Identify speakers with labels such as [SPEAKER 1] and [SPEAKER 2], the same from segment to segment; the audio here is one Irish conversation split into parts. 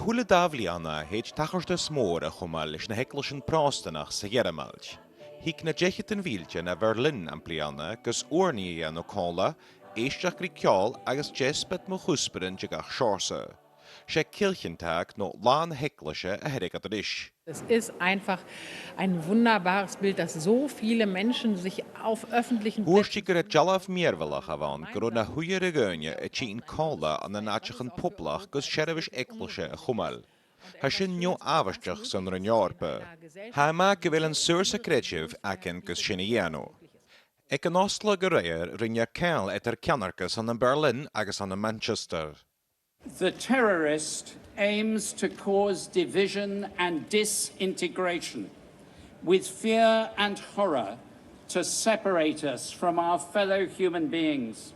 [SPEAKER 1] hula davliana heeft tachers de smoor chumal is na hekkelschen prastanach sa jeremalt. Hiek na jechiten wieltje na Berlin ampliana gus oornie an okala, eistach grikial agus jespet mo chusperen jigach schorse. She Kirchentag no lan hecklische a herregatadisch.
[SPEAKER 2] Es ist einfach ein wunderbares Bild, dass so viele Menschen sich auf öffentlichen
[SPEAKER 1] Hoorstiger het jalaf meerwillig avan, corona huiere geunje et chien kala an den natjachen poplach gus sherwish eklische a chumal. Ha sin nio avastach son een jaarpe. Ha maak wel een surse kretjev aken gus shiniano. Ek een Oslo gereier rinja kaal et kennarkes an Berlin agus an Manchester.
[SPEAKER 3] The terrorist aims to cause division and disintegration with fear and horror to separate us from our fellow human beings.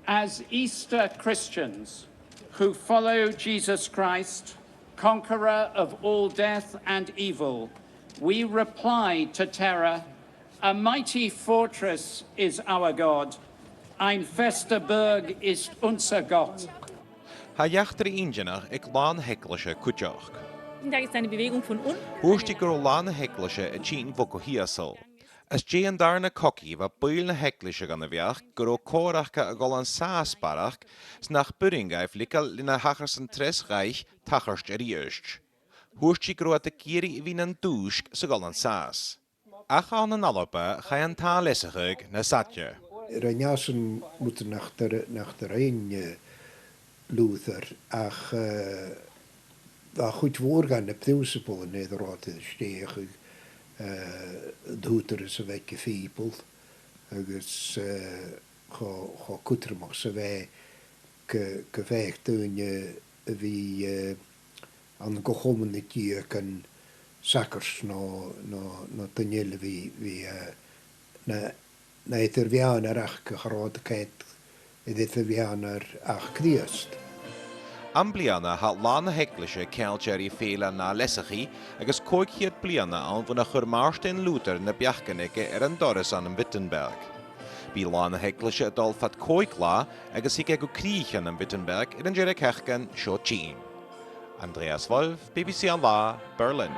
[SPEAKER 3] As Easter Christians who follow Jesus Christ, conqueror of all death and evil, we reply to terror, a mighty fortress is our God, ein fester Burg ist unser Gott.
[SPEAKER 1] Ha jachter ingenach ek lan hecklische kutjach.
[SPEAKER 2] Da ist eine Bewegung von unten.
[SPEAKER 1] Hoorstiger lan hecklische et chien voko hiasel. As jean darna cocky va builne hecklische gan viach, gro korachka a golan saasbarach, snach buringaif likal lina hachersen tres reich tachers eriöst. Hoorstiger at kiri vinan dusk se golan saas. Ach an an allope ga an taalessig na satje.
[SPEAKER 4] Reinjassen moeten nach der een Luther, ach dat goed voorgaan de principal in Nederland stegen, doet er eens een week gefiepeld, dus ga kutter mag ze wij gevecht toen je wie aan de gekomen keer kan zakkers na tonele wie na het er weer naar ach geroodheid. Dit weer naar ach kriest.
[SPEAKER 1] Ambliana had lane hecklische kelcherry fela na lessachi, agus koikhiet bliana an van a Germarsten Luther na Bjachkeneke en Doris aan Wittenberg. Bi lane hecklische adolf had koikla, agus ik ego kriechen aan Wittenberg en Jerek Hechken Shochin. Andreas Wolf, BBC Anla, Berlin.